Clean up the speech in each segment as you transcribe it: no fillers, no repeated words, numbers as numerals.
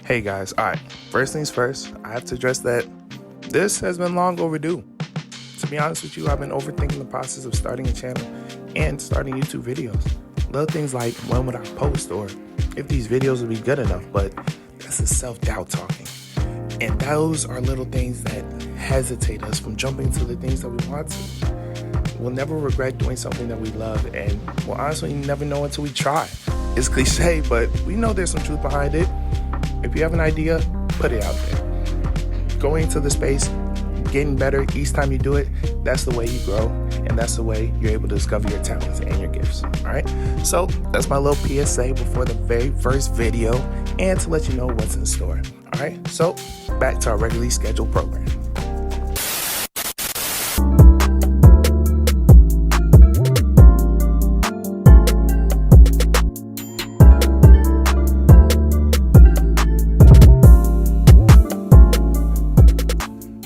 Hey guys, alright, first things first, I have to address that this has been long overdue. To be honest with you, I've been overthinking the process of starting a channel and starting YouTube videos. Little things like when would I post or if these videos would be good enough, but that's the self-doubt talking. And those are little things that hesitate us from jumping to the things that we want to. We'll never regret doing something that we love, and we'll honestly never know until we try. It's cliche, but we know there's some truth behind it. If you have an idea, put it out there. Going into the space, getting better each time you do it, that's the way you grow, and that's the way you're able to discover your talents and your gifts. All right? So that's my little PSA before the very first video and to let you know what's in store. All right? So back to our regularly scheduled program.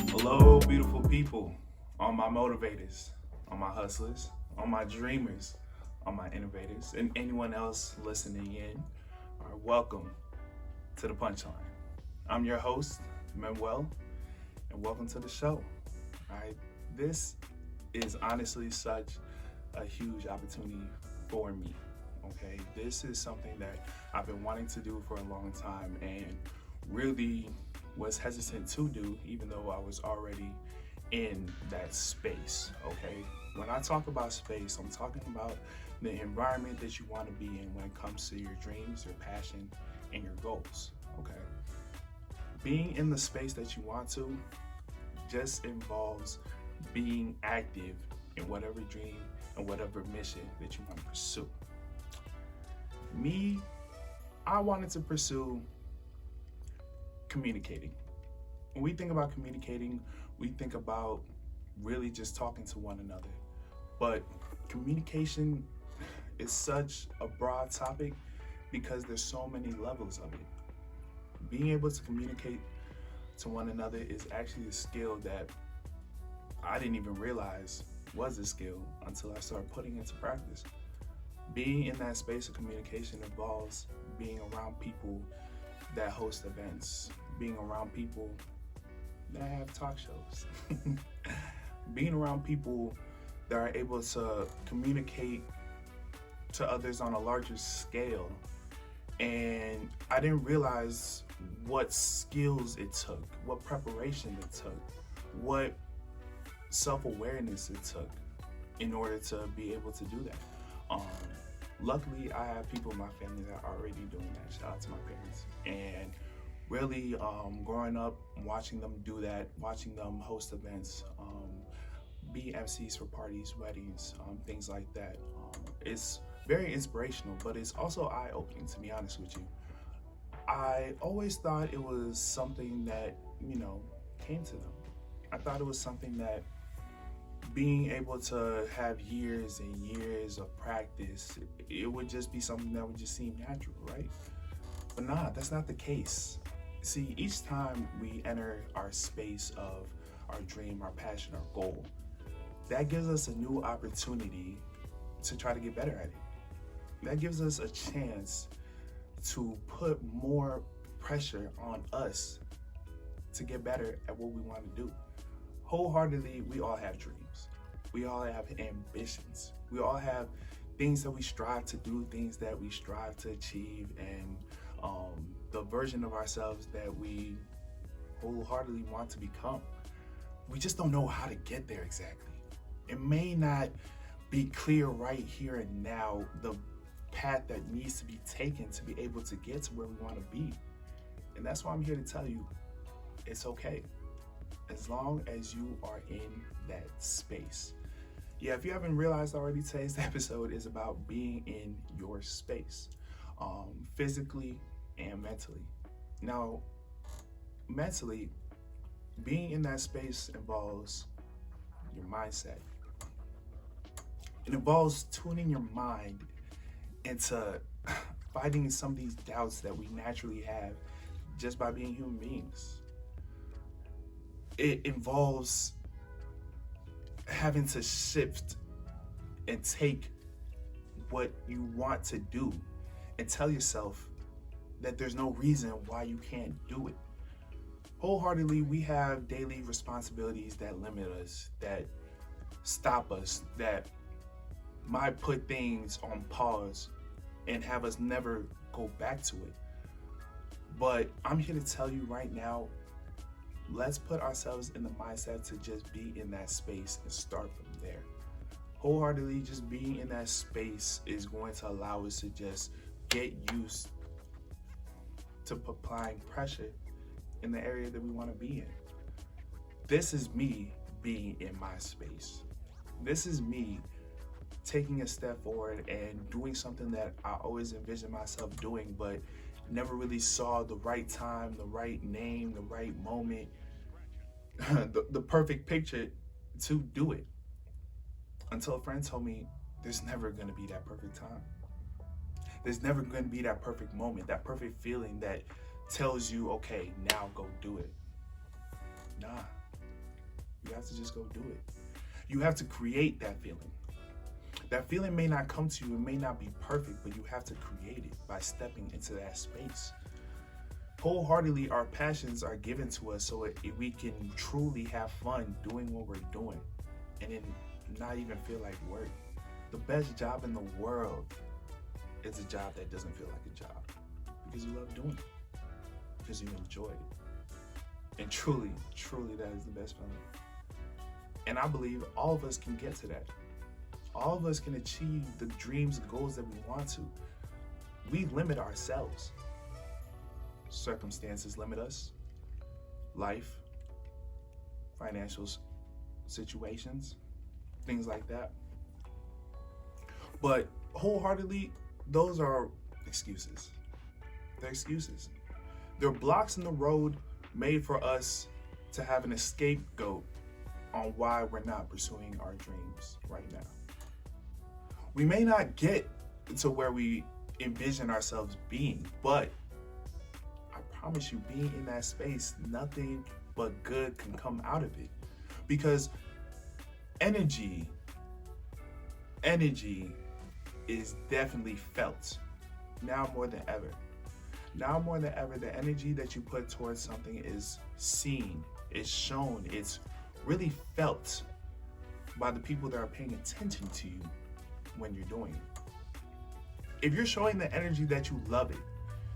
Hello, beautiful people, all my motivators, all my hustlers, all my dreamers, all my innovators, and anyone else listening in. All right, welcome to the Punchline. I'm your host, Manuel, and welcome to the show. All right, this is honestly such a huge opportunity for me. Okay, this is something that I've been wanting to do for a long time and really was hesitant to do, even though I was already in that space. Okay, when I talk about space, I'm talking about the environment that you want to be in when it comes to your dreams, your passion, and your goals. Okay, being in the space that you want to just involves being active in whatever dream and whatever mission that you want to pursue. Me, I wanted to pursue communicating. When we think about communicating, we think about really just talking to one another. But communication is such a broad topic because there's so many levels of it. Being able to communicate to one another is actually a skill that I didn't even realize was a skill until I started putting it into practice. Being in that space of communication involves being around people that host events, being around people that have talk shows, being around people that are able to communicate to others on a larger scale. And I didn't realize what skills it took, what preparation it took, what self-awareness it took in order to be able to do that. Luckily, I have people in my family that are already doing that. Shout out to my parents. And really, growing up, watching them do that, watching them host events, be MCs for parties, weddings, things like that. It's very inspirational, but it's also eye-opening, to be honest with you. I always thought it was something that, came to them. I thought it was something that being able to have years and years of practice, it would just be something that would just seem natural, right? But nah, that's not the case. See, each time we enter our space of our dream, our passion, our goal, that gives us a new opportunity to try to get better at it. That gives us a chance to put more pressure on us to get better at what we want to do. Wholeheartedly, we all have dreams. We all have ambitions. We all have things that we strive to do, things that we strive to achieve, and the version of ourselves that we wholeheartedly want to become. We just don't know how to get there exactly. It may not be clear right here and now the path that needs to be taken to be able to get to where we want to be. And that's why I'm here to tell you, it's okay. As long as you are in that space. Yeah, if you haven't realized already, today's episode is about being in your space, physically and mentally. Now, mentally, being in that space involves your mindset. It involves tuning your mind into fighting some of these doubts that we naturally have just by being human beings. It involves having to shift and take what you want to do and tell yourself that there's no reason why you can't do it. Wholeheartedly, we have daily responsibilities that limit us, that stop us, that might put things on pause and have us never go back to it. But I'm here to tell you right now, let's put ourselves in the mindset to just be in that space and start from there. Wholeheartedly, just being in that space is going to allow us to just get used to applying pressure in the area that we want to be in. This is me being in my space. This is me taking a step forward and doing something that I always envisioned myself doing, but never really saw the right time, the right name, the right moment, the perfect picture to do it. Until a friend told me there's never going to be that perfect time. There's never going to be that perfect moment, that perfect feeling that tells you, okay, now go do it. Nah, you have to just go do it. You have to create that feeling. That feeling may not come to you, it may not be perfect, but you have to create it by stepping into that space. Wholeheartedly, our passions are given to us so we can truly have fun doing what we're doing and then not even feel like work. The best job in the world is a job that doesn't feel like a job because you love doing it, because you enjoy it. And truly, that is the best feeling. And I believe all of us can get to that. All of us can achieve the dreams and goals that we want to. We limit ourselves. Circumstances limit us. Life, financial situations, things like that. But wholeheartedly, those are excuses. They're excuses. They're blocks in the road made for us to have an scapegoat on why we're not pursuing our dreams right now. We may not get to where we envision ourselves being, but I promise you, being in that space, nothing but good can come out of it. Because energy is definitely felt now more than ever. Now more than ever, the energy that you put towards something is seen, it's shown, it's really felt by the people that are paying attention to you when you're doing it. If you're showing the energy that you love it,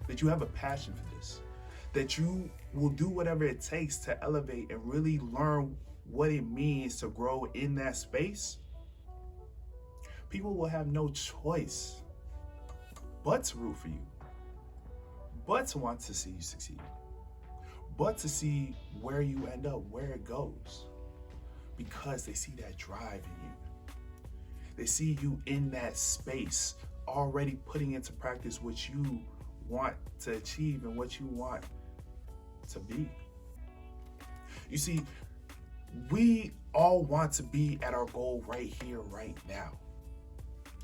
that you have a passion for this, that you will do whatever it takes to elevate and really learn what it means to grow in that space, people will have no choice but to root for you, but to want to see you succeed, but to see where you end up, where it goes, because they see that drive in you. They see you in that space, already putting into practice what you want to achieve and what you want to be. You see, we all want to be at our goal right here, right now.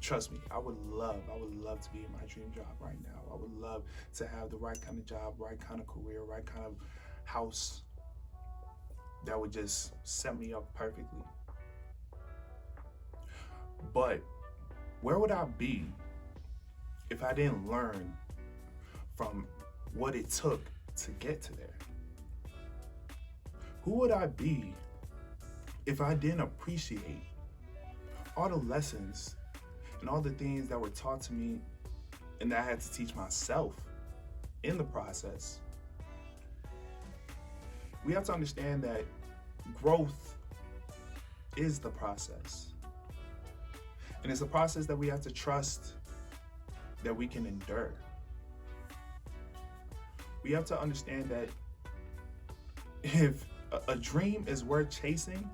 Trust me, I would love to be in my dream job right now. I would love to have the right kind of job, right kind of career, right kind of house that would just set me up perfectly. But where would I be if I didn't learn from what it took to get to there? Who would I be if I didn't appreciate all the lessons and all the things that were taught to me and that I had to teach myself in the process? We have to understand that growth is the process. And it's a process that we have to trust that we can endure. We have to understand that if a dream is worth chasing,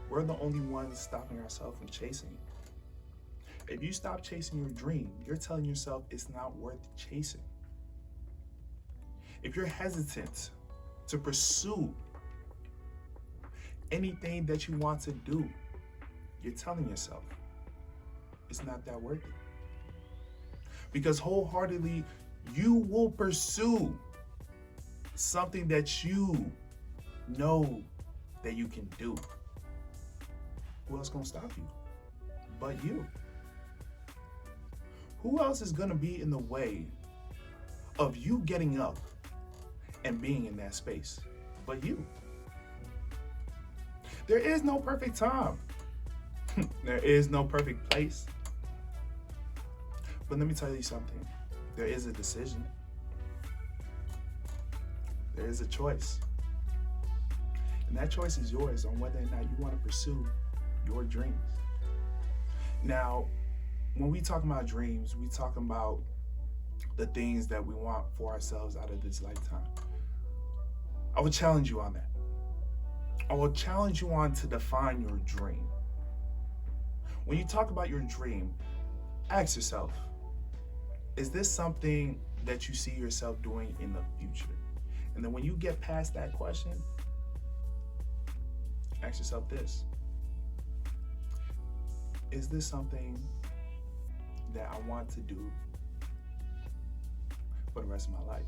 we're the only ones stopping ourselves from chasing it. If you stop chasing your dream, you're telling yourself it's not worth chasing. If you're hesitant to pursue anything that you want to do, you're telling yourself it's not that worth it. Because wholeheartedly, you will pursue something that you know that you can do. Who else gonna stop you but you? Who else is gonna be in the way of you getting up and being in that space, but you. There is no perfect time. There is no perfect place. But let me tell you something. There is a decision. There is a choice. And that choice is yours on whether or not you want to pursue your dreams. Now, when we talk about dreams, we talk about the things that we want for ourselves out of this lifetime. I would challenge you on that. I will challenge you on to define your dream. When you talk about your dream, ask yourself, is this something that you see yourself doing in the future? And then when you get past that question, ask yourself this. Is this something that I want to do for the rest of my life?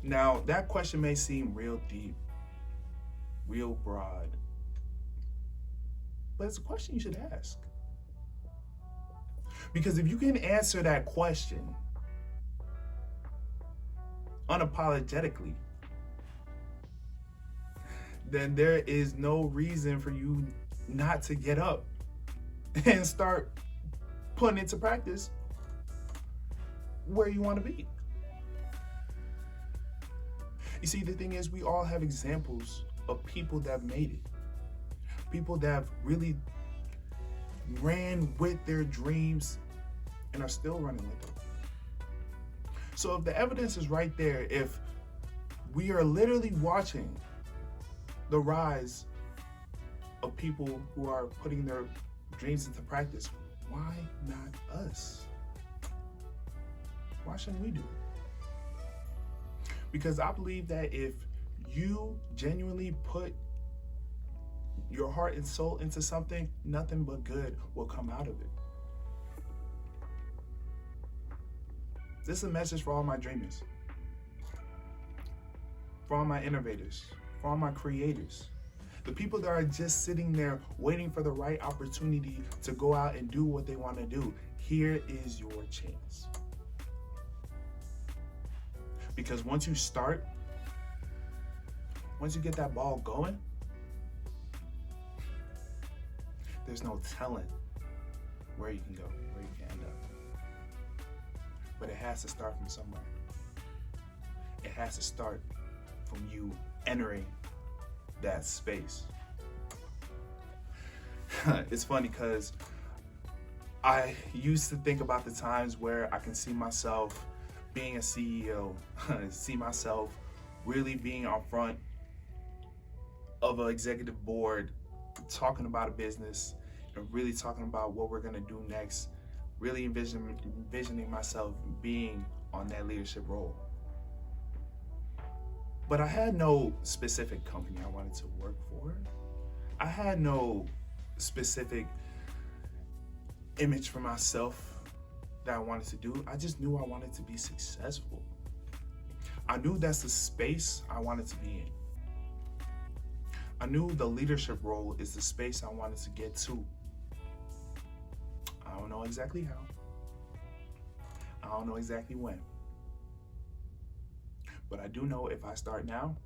Now, that question may seem real deep, real broad, but it's a question you should ask. Because if you can answer that question unapologetically, then there is no reason for you not to get up and start putting into practice where you want to be. You see, the thing is, we all have examples of people that have made it. People that have really ran with their dreams and are still running with it. So if the evidence is right there, if we are literally watching the rise of people who are putting their dreams into practice, why not us? Why shouldn't we do it? Because I believe that if you genuinely put your heart and soul into something, nothing but good will come out of it. This is a message for all my dreamers, for all my innovators, for all my creators, the people that are just sitting there waiting for the right opportunity to go out and do what they want to do. Here is your chance. Because once you start, once you get that ball going, there's no telling where you can go, where you can end up. But it has to start from somewhere. It has to start from you entering that space. It's funny because I used to think about the times where I can see myself being a CEO, see myself really being on front of an executive board, talking about a business and really talking about what we're gonna do next, really envisioning myself being on that leadership role. But I had no specific company I wanted to work for. I had no specific image for myself that I wanted to do. I just knew I wanted to be successful. I knew that's the space I wanted to be in. I knew the leadership role is the space I wanted to get to. I don't know exactly how. I don't know exactly when. But I do know if I start now,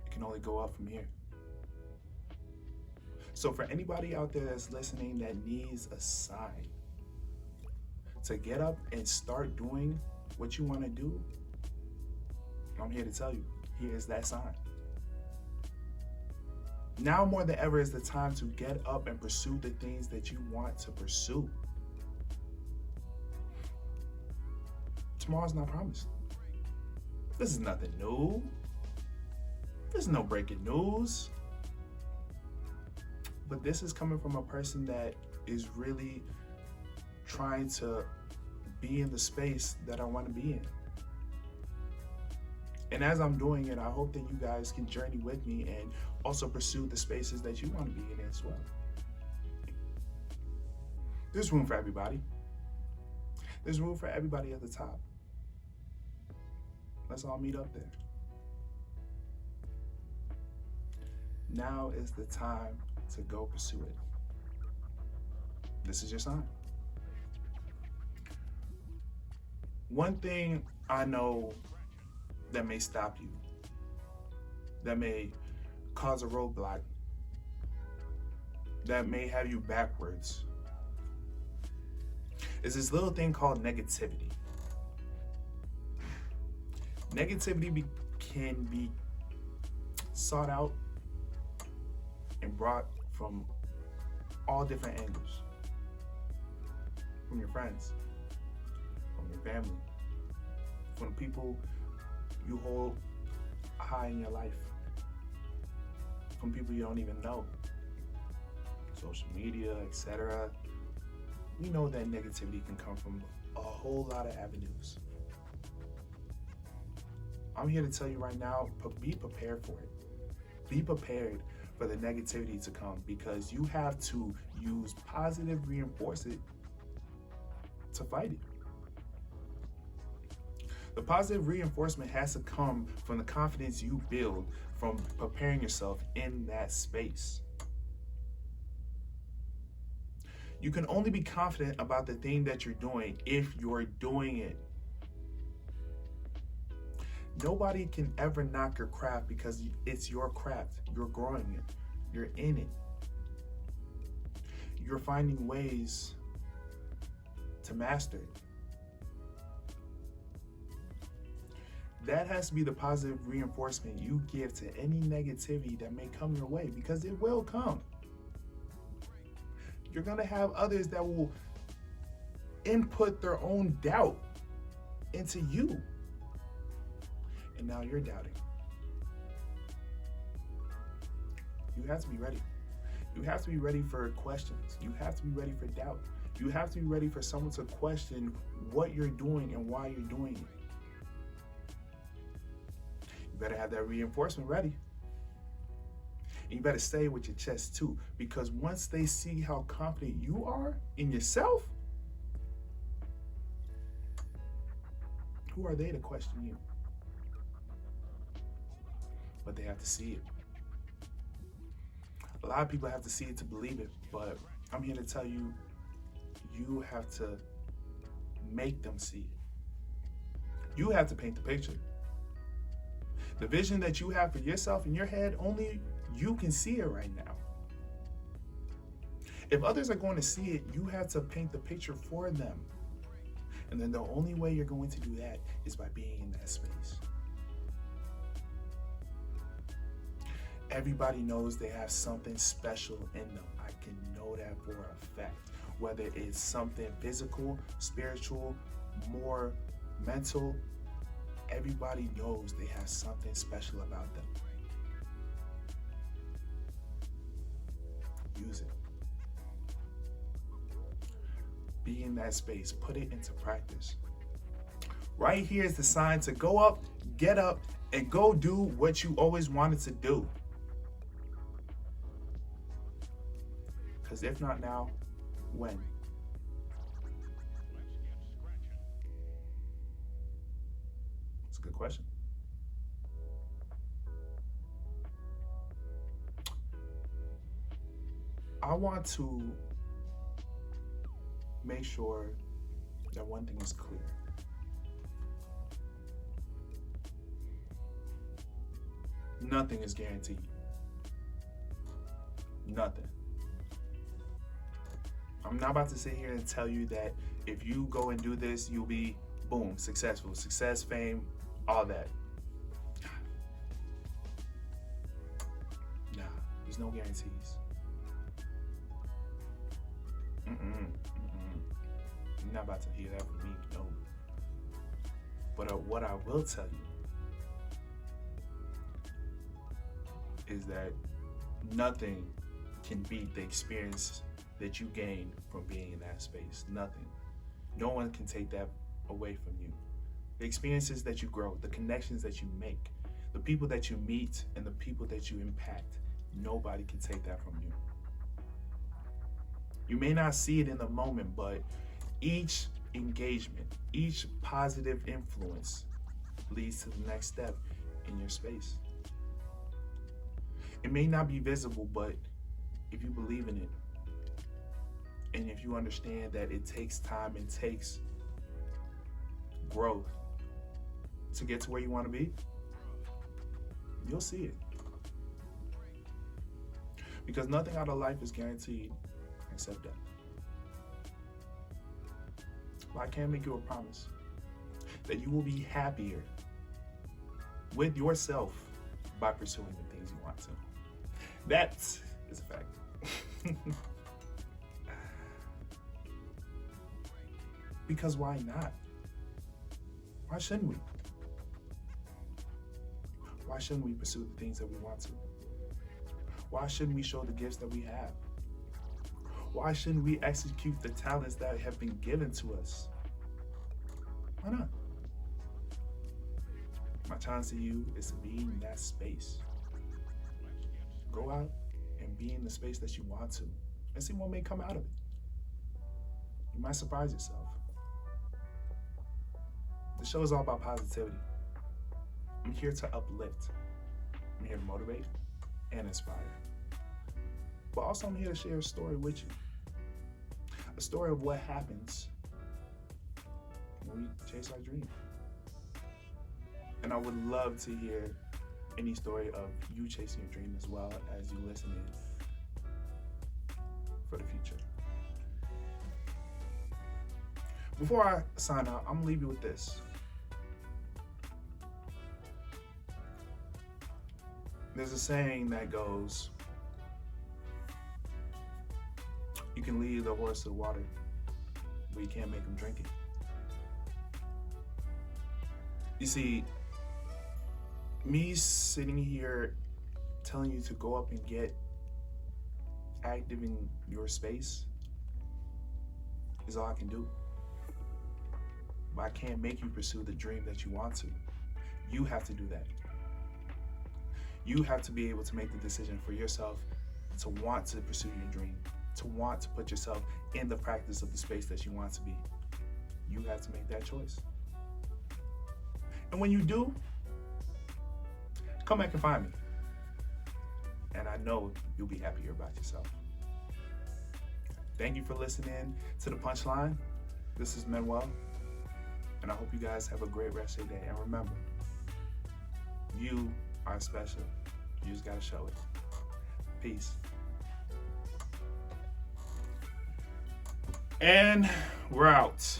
it can only go up from here. So for anybody out there that's listening that needs a sign to get up and start doing what you want to do, I'm here to tell you, here is that sign. Now more than ever is the time to get up and pursue the things that you want to pursue. Tomorrow's not promised. This is nothing new. There's no breaking news. But this is coming from a person that is really trying to be in the space that I want to be in. And as I'm doing it, I hope that you guys can journey with me and also pursue the spaces that you want to be in as well. There's room for everybody. There's room for everybody at the top. Let's all meet up there. Now is the time to go pursue it. This is your sign. One thing I know that may stop you, that may cause a roadblock, that may have you backwards, is this little thing called negativity. Negativity can be sought out and brought from all different angles. From your friends, from your family, from the people you hold high in your life, from people you don't even know, social media, etc. We know that negativity can come from a whole lot of avenues. I'm here to tell you right now, be prepared for it. Be prepared for the negativity to come, because you have to use positive reinforcement to fight it. The positive reinforcement has to come from the confidence you build from preparing yourself in that space. You can only be confident about the thing that you're doing if you're doing it. Nobody can ever knock your craft, because it's your craft. You're growing it. You're in it. You're finding ways to master it. That has to be the positive reinforcement you give to any negativity that may come your way, because it will come. You're going to have others that will input their own doubt into you. And now you're doubting. You have to be ready. You have to be ready for questions. You have to be ready for doubt. You have to be ready for someone to question what you're doing and why you're doing it. You better have that reinforcement ready. And you better stay with your chest too, because once they see how confident you are in yourself, who are they to question you? But they have to see it. A lot of people have to see it to believe it, but I'm here to tell you, you have to make them see it. You have to paint the picture. The vision that you have for yourself in your head, only you can see it right now. If others are going to see it, you have to paint the picture for them. And then the only way you're going to do that is by being in that space. Everybody knows they have something special in them. I can know that for a fact. Whether it's something physical, spiritual, more mental, everybody knows they have something special about them. Use it. Be in that space. Put it into practice. Right here is the sign to go up, get up, and go do what you always wanted to do. Because if not now, when? It's a good question. I want to make sure that one thing is clear. Nothing is guaranteed. Nothing. I'm not about to sit here and tell you that if you go and do this, you'll be, boom, successful. Success, fame, all that. Nah, there's no guarantees. You're not about to hear that from me, no. But what I will tell you is that nothing can beat the experience that you gain from being in that space. Nothing. No one can take that away from you. The experiences that you grow, the connections that you make, the people that you meet, and the people that you impact, nobody can take that from you. You may not see it in the moment, but each engagement, each positive influence leads to the next step in your space. It may not be visible, but if you believe in it, and if you understand that it takes time and takes growth to get to where you want to be, you'll see it. Because nothing out of life is guaranteed except death. But I can make you a promise that you will be happier with yourself by pursuing the things you want to. That is a fact. Because why not? Why shouldn't we? Why shouldn't we pursue the things that we want to? Why shouldn't we show the gifts that we have? Why shouldn't we execute the talents that have been given to us? Why not? My challenge to you is to be in that space. Go out and be in the space that you want to and see what may come out of it. You might surprise yourself. The show is all about positivity. I'm here to uplift. I'm here to motivate and inspire. But also I'm here to share a story with you. A story of what happens when we chase our dream. And I would love to hear any story of you chasing your dream as well as you listen in for the future. Before I sign out, I'm gonna leave you with this. There's a saying that goes, you can lead the horse to the water, but you can't make him drink it. You see, me sitting here telling you to go up and get active in your space is all I can do. But I can't make you pursue the dream that you want to. You have to do that. You have to be able to make the decision for yourself to want to pursue your dream, to want to put yourself in the practice of the space that you want to be. You have to make that choice. And when you do, come back and find me. And I know you'll be happier about yourself. Thank you for listening to the Punchline. This is Manuel, and I hope you guys have a great rest of your day. And remember, you are special. You just gotta show it. Peace. And we're out.